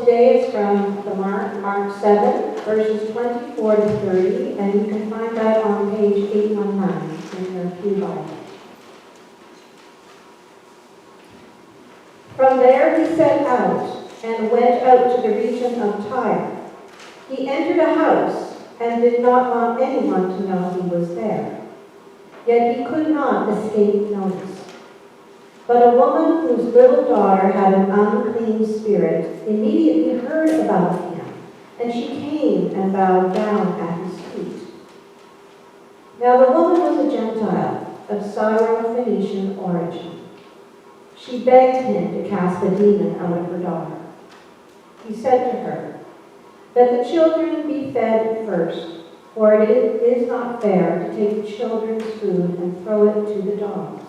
today is from the Mark 7, verses 24 to 30, and you can find that on page 819 in your Pew Bible. From there he set out and went out to the region of Tyre. He entered a house and did not want anyone to know he was there. Yet he could not escape notice. But a woman whose little daughter had an unclean spirit immediately heard about him, and she came and bowed down at his feet. Now the woman was a Gentile of Syro-Phoenician origin. She begged him to cast the demon out of her daughter. He said to her, "Let the children be fed first, for it is not fair to take the children's food and throw it to the dogs."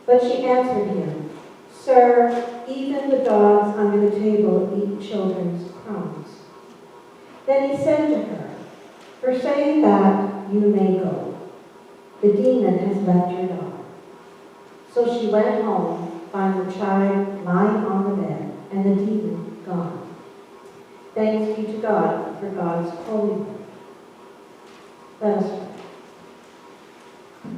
But she answered him, "Sir, even the dogs under the table eat children's crumbs." Then he said to her, "For saying that, you may go. The demon has left your daughter." So she went home, found the child lying on the bed, and the demon gone. Thanks be to God for God's holy word. Let us pray.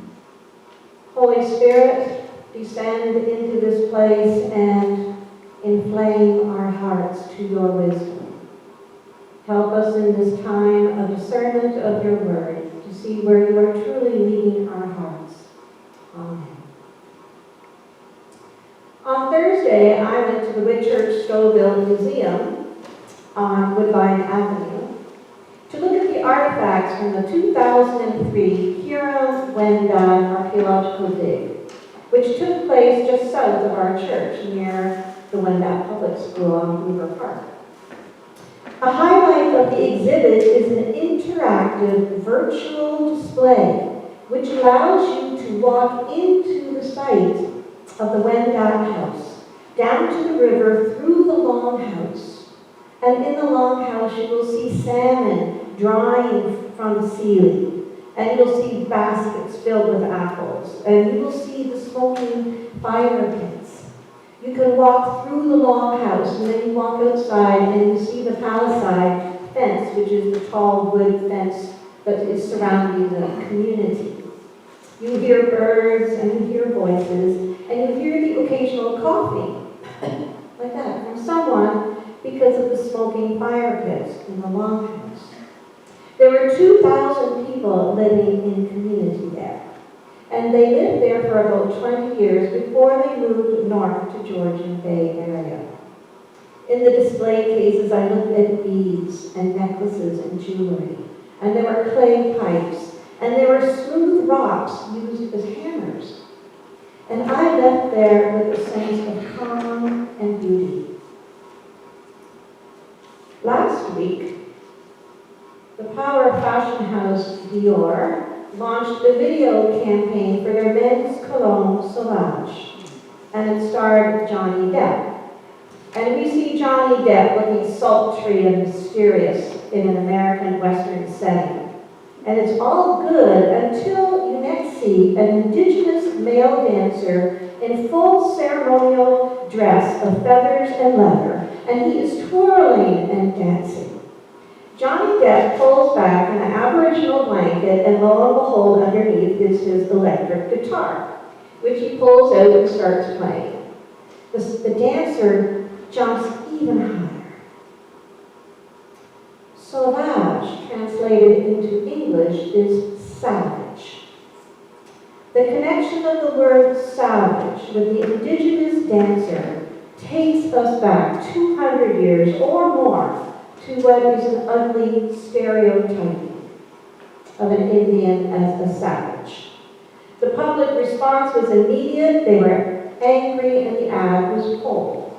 Holy Spirit, descend into this place and inflame our hearts to your wisdom. Help us in this time of discernment of your word to see where you are truly leading our hearts. Amen. On Thursday, I went to the Whitchurch Stouffville Museum on Woodbine Avenue to look at the artifacts from the 2003 Huron-Wendat archaeological dig, which took place just south of our church near the Wendat Public School on Hoover Park. A highlight of the exhibit is an interactive virtual display which allows you to walk into the site of the Wendat House, down to the river through the Longhouse. And in the Longhouse you will see salmon drying from the ceiling. And you'll see baskets filled with apples. And you will see the smoking fire pits. You can walk through the Longhouse, and then you walk outside and you see the palisade fence, which is the tall wood fence that is surrounding the community. You hear birds and you hear voices, and you hear the occasional coughing, like that, from someone because of the smoking fire pits in the Longhouse. There were 2,000 people living in community there, and they lived there for about 20 years before they moved north to Georgian Bay area. In the display cases, I looked at beads and necklaces and jewelry, and there were clay pipes, and there were smooth rocks used as hammers. And I left there with a sense of calm and beauty. Last week, the Power fashion house Dior launched a video campaign for their men's cologne Sauvage, and it starred Johnny Depp. And we see Johnny Depp looking sultry and mysterious in an American Western setting. And it's all good until you next see an indigenous male dancer in full ceremonial dress of feathers and leather, and he is twirling and dancing. Johnny Depp pulls back an Aboriginal blanket, and lo and behold, underneath is his electric guitar, which he pulls out and starts playing. The dancer jumps even higher. Sauvage, translated into English, is savage. The connection of the word savage with the indigenous dancer takes us back 200 years or more to what is an ugly stereotyping of an Indian as a savage. The public response was immediate, they were angry, and the ad was pulled.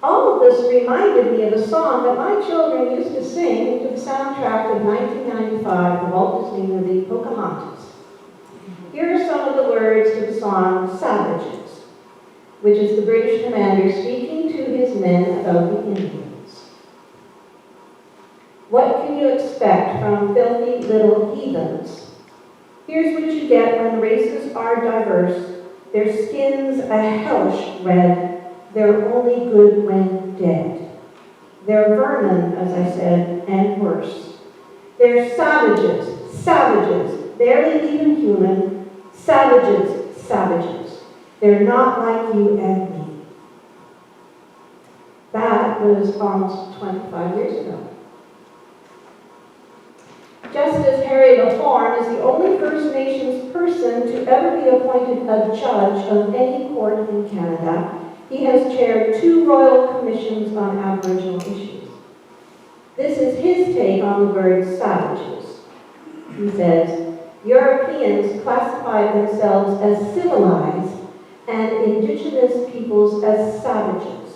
All of this reminded me of a song that my children used to sing to the soundtrack of 1995, the Walt Disney movie Pocahontas. Here are some of the words to the song Savages, which is the British commander speaking to his men about the Indians. What can you expect from filthy little heathens? Here's what you get when races are diverse. Their skin's a hellish red, They're only good when dead. They're vermin, as I said, and worse. They're savages, barely even human, savages. They're not like you and me. That was almost 25 years ago. Justice Harry Lafforne is the only First Nations person to ever be appointed a judge of any court in Canada. He has chaired 2 royal commissions on Aboriginal issues. This is his take on the word savages. He says, Europeans classified themselves as civilized and Indigenous peoples as savages.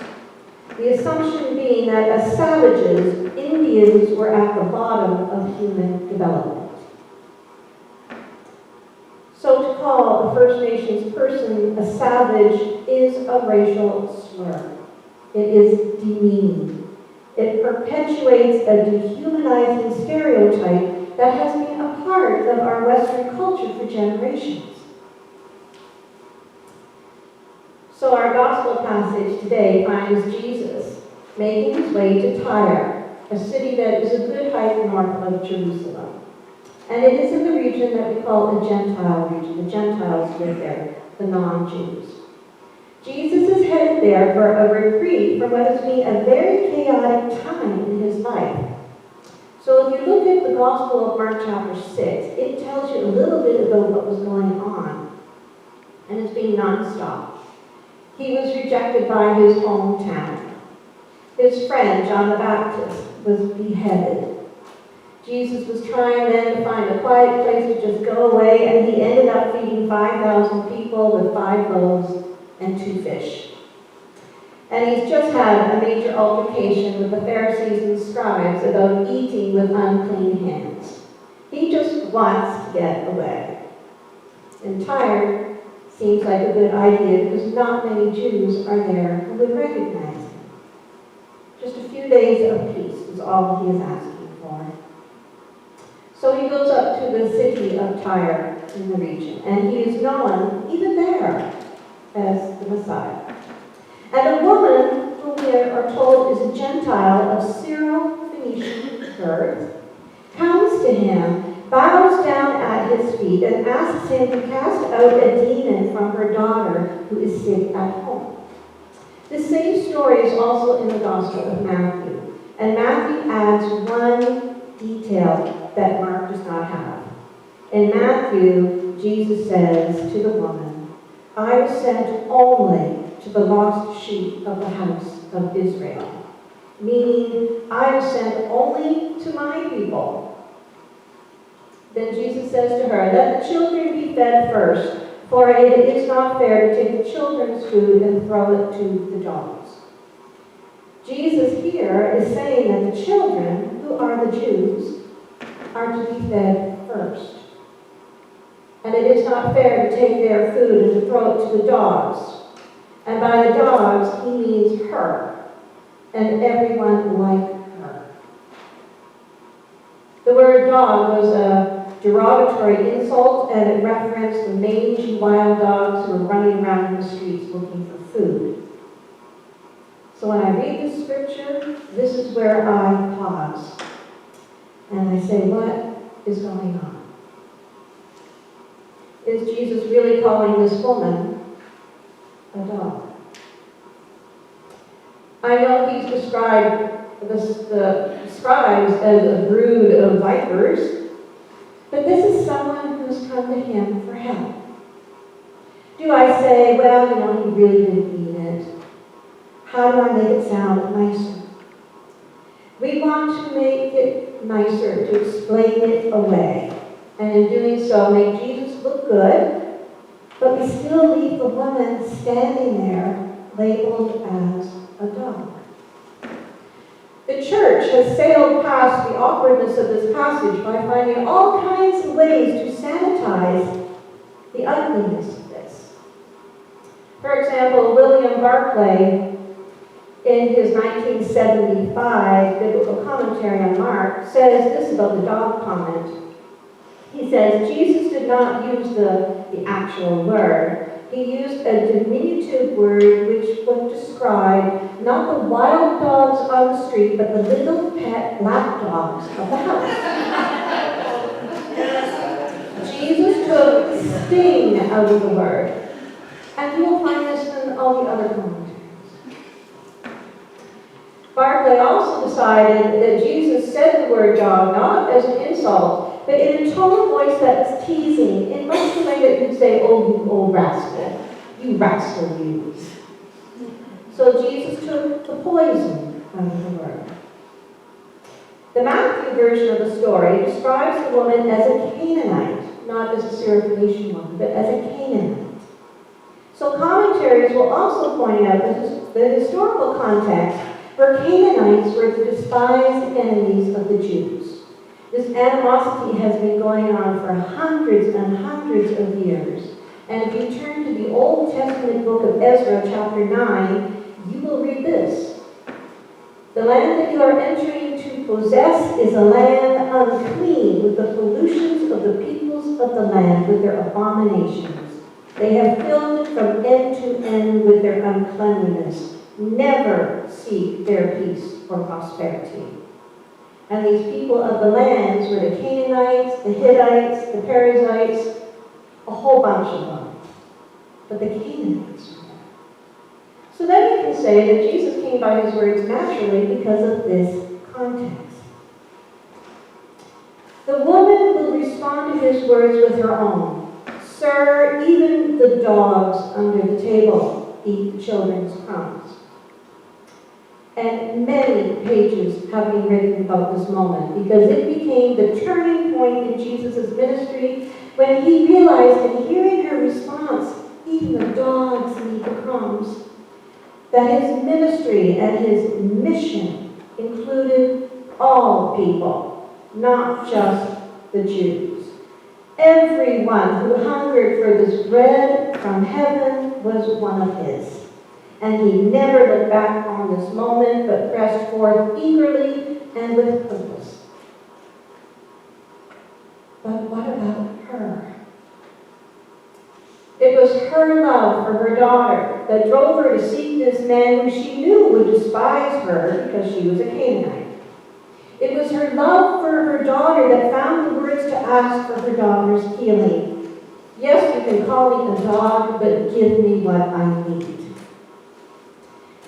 The assumption being that as savages, Indians were at the bottom of human development. So to call a First Nations person a savage is a racial slur. It is demeaning. It perpetuates a dehumanizing stereotype that has been a part of our Western culture for generations. So our gospel passage today finds Jesus making his way to Tyre, a city that is a good height north of Jerusalem. And it is in the region that we call the Gentile region. The Gentiles live there, the non-Jews. Jesus is headed there for a reprieve from what has been a very chaotic time in his life. So if you look at the Gospel of Mark chapter 6, it tells you a little bit about what was going on. And it's been nonstop. He was rejected by his hometown. His friend, John the Baptist, was beheaded. Jesus was trying then to find a quiet place to just go away, and he ended up feeding 5,000 people with 5 loaves and 2 fish. And he's just had a major altercation with the Pharisees and scribes about eating with unclean hands. He just wants to get away. And Tyre seems like a good idea because not many Jews are there who would recognize him. Just a few days of peace is all he is asking for. So he goes up to the city of Tyre in the region, and he is known, even there, as the Messiah. And a woman whom we are told is a Gentile of Syro-Phoenician birth comes to him, bows down at his feet, and asks him to cast out a demon from her daughter who is sick at home. The same story is also in the Gospel of Matthew, and Matthew adds one detail that Mark does not have. In Matthew, Jesus says to the woman, I was sent only to the lost sheep of the house of Israel. Meaning, I was sent only to my people. Then Jesus says to her, let the children be fed first, for it is not fair to take the children's food and throw it to the dogs. Jesus here is saying that the children, who are the Jews, are to be fed first. And it is not fair to take their food and to throw it to the dogs. And by the dogs, he means her, and everyone like her. The word dog was a derogatory insult, and it referenced the mangy wild dogs who were running around in the streets looking for food. So when I read this scripture, this is where I pause. And I say, what is going on? Is Jesus really calling this woman a dog? I know he's described the scribes as a brood of vipers, but this is someone who's come to him for help. Do I say, well, he really didn't mean it? How do I make it sound nicer? We want to make it nicer, to explain it away, and in doing so, make Jesus look good, but we still leave the woman standing there, labeled as a dog. The church has sailed past the awkwardness of this passage by finding all kinds of ways to sanitize the ugliness of this. For example, William Barclay, in his 1975 biblical commentary on Mark, says this about the dog comment. He says, Jesus did not use the actual word. He used a diminutive word which would describe not the wild dogs on the street, but the little pet lap dogs of the house. Jesus took sting out of the word, and you will find this in all the other commentaries. Barclay also decided that Jesus said the word dog not as an insult, but in a tone of voice that was teasing, in much the way that you'd say, "Oh, you old rascal, you rascal you." So Jesus took the poison out of the word. The Matthew version of the story describes the woman as a Canaanite, not as a Syrophoenician woman, but as a Canaanite. So commentaries will also point out that the historical context where Canaanites were the despised enemies of the Jews. This animosity has been going on for hundreds and hundreds of years. And if you turn to the Old Testament book of Ezra, chapter 9, you will read this. The land that you are entering to possess is a land unclean with the pollutions of the peoples of the land with their abominations. They have filled it from end to end with their uncleanliness. Never seek their peace or prosperity. And these people of the lands were the Canaanites, the Hittites, the Perizzites, a whole bunch of them. But the Canaanites were there. So then you can say that Jesus came by his words naturally because of this context. The woman will respond to his words with her own. Sir, even the dogs under the table eat children's crumbs. And many pages have been written about this moment because it became the turning point in Jesus' ministry when he realized, in hearing her response, even the dogs eat the crumbs, that his ministry and his mission included all people, not just the Jews. Everyone who hungered for this bread from heaven was one of his. And he never looked back on this moment, but pressed forth eagerly and with purpose. But what about her? It was her love for her daughter that drove her to seek this man who she knew would despise her because she was a Canaanite. It was her love for her daughter that found the words to ask for her daughter's healing. Yes, you can call me a dog, but give me what I need.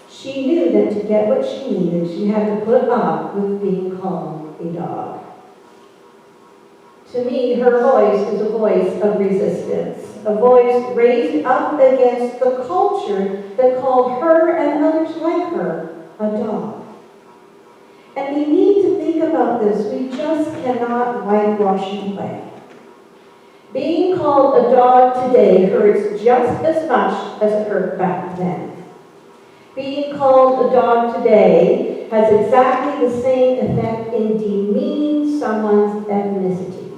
She knew that to get what she needed, she had to put up with being called a dog. To me, her voice is a voice of resistance, a voice raised up against the culture that called her and others like her a dog. And we need to think about this. We just cannot whitewash it away. Being called a dog today hurts just as much as it hurt back then. Being called a dog today has exactly the same effect in demeaning someone's ethnicity.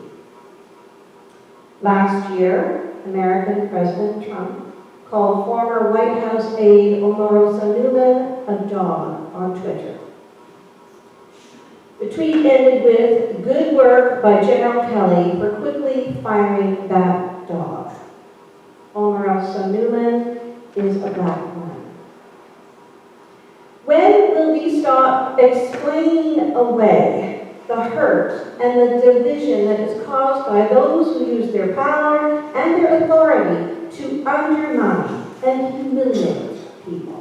Last year, American President Trump called former White House aide Omarosa Newman a dog on Twitter. The tweet ended with, "Good work by General Kelly for quickly firing that dog." Omarosa Newman is a black woman. When will we stop explaining away the hurt and the division that is caused by those who use their power and their authority to undermine and humiliate people?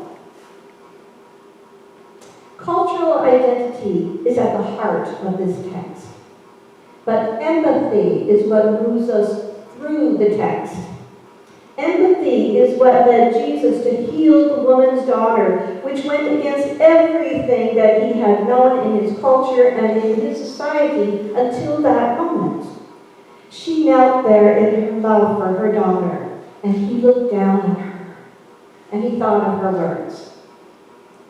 Cultural identity is at the heart of this text. But empathy is what moves us through the text. Empathy is what led Jesus to heal the woman's daughter, which went against everything that he had known in his culture and in his society until that moment. She knelt there in her love for her daughter, and he looked down at her, and he thought of her words.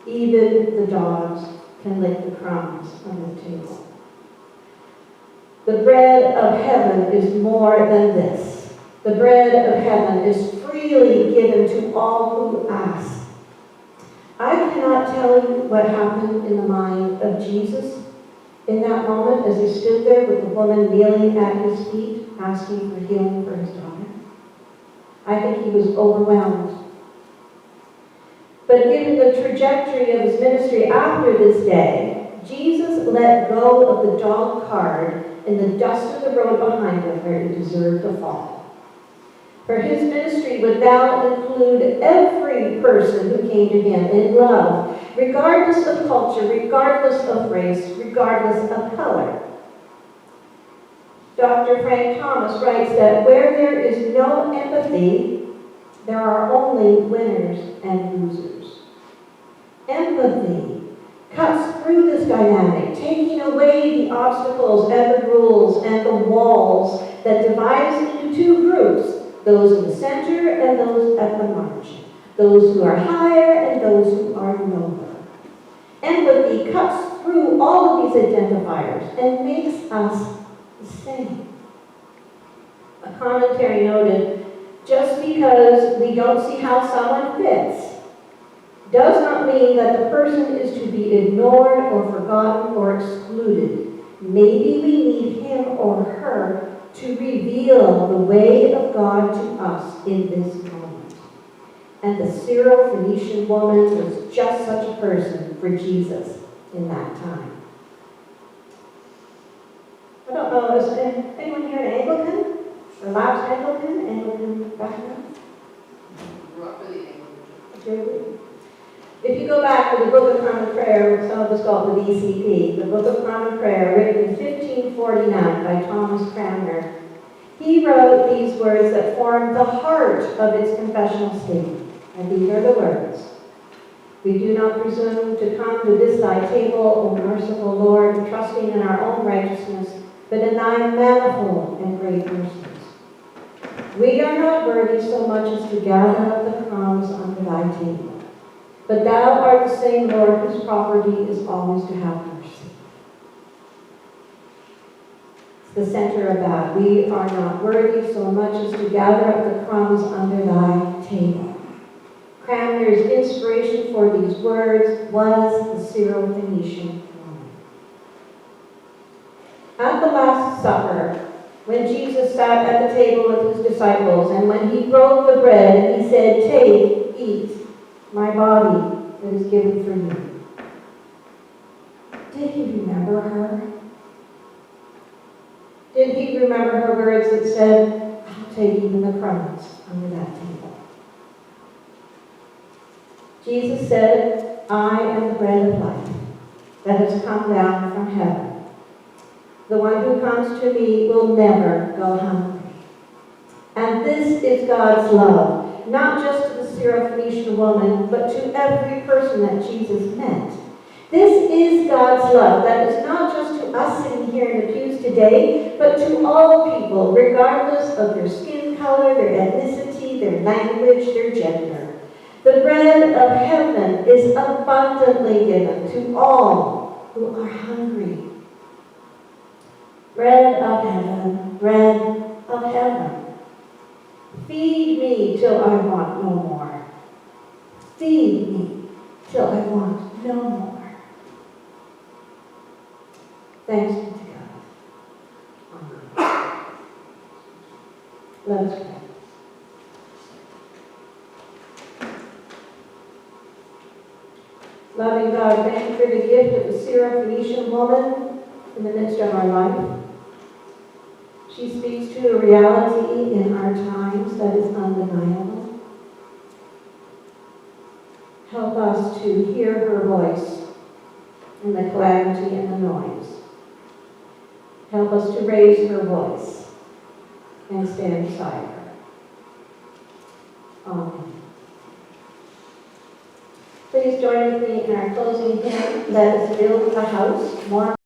Even the dogs can lick the crumbs on the table. The bread of heaven is more than this. The bread of heaven is freely given to all who ask. I cannot tell you what happened in the mind of Jesus in that moment as he stood there with the woman kneeling at his feet, asking for healing for his daughter. I think he was overwhelmed. But given the trajectory of his ministry after this day, Jesus let go of the dog card in the dust of the road behind him where he deserved to fall. For his ministry would now include every person who came to him in love, regardless of culture, regardless of race, regardless of color. Dr. Frank Thomas writes that where there is no empathy, there are only winners and losers. Empathy cuts through this dynamic, taking away the obstacles and the rules and the walls that divide us into two groups, those in the center and those at the margin, those who are higher and those who are lower. Empathy cuts through all of these identifiers and makes us the same. A commentary noted, just because we don't see how someone fits does not mean that the person is to be ignored or forgotten or excluded. Maybe we need him or her to reveal the way of God to us in this moment. And the Syro-Phoenician woman was just such a person for Jesus in that time. I don't know, is anyone here an Anglican? Or lapsed Anglican? Anglican background? Grew up with the Anglican. If you go back to the Book of Common Prayer, some of us call it the BCP, the Book of Common Prayer, written in 1549 by Thomas Cranmer, he wrote these words that form the heart of its confessional statement. And these are the words. We do not presume to come to this thy table, O merciful Lord, trusting in our own righteousness, but in thy manifold and great mercies. We are not worthy so much as to gather up the crumbs under thy table. But thou art the same Lord whose property is always to have mercy. It's the center of that. We are not worthy so much as to gather up the crumbs under thy table. Cranmer's inspiration for these words was the Syro-Phoenician woman. At the Last Supper, when Jesus sat at the table with his disciples, and when he broke the bread and he said, "Take, eat, my body that is given for you." Did he remember her? Did he remember her words that said, "I'll take even the crumbs under that table"? Jesus said, "I am the bread of life that has come down from heaven. The one who comes to me will never go hungry." And this is God's love, not just to the Syro-Phoenician woman, but to every person that Jesus met. This is God's love that is not just to us sitting here in the pews today, but to all people, regardless of their skin color, their ethnicity, their language, their gender. The bread of heaven is abundantly given to all who are hungry. Bread of heaven, bread of heaven. Feed me till I want no more. Feed me till I want no more. Thanks be to God. Amen. Let us pray. Loving God, thank you for the gift of the Syro-Phoenician woman in the midst of our life. She speaks to a reality in our times that is undeniable. Help us to hear her voice in the calamity and the noise. Help us to raise her voice and stand beside her. Amen. Please join with me in our closing hymn, "Let Us Build a House." More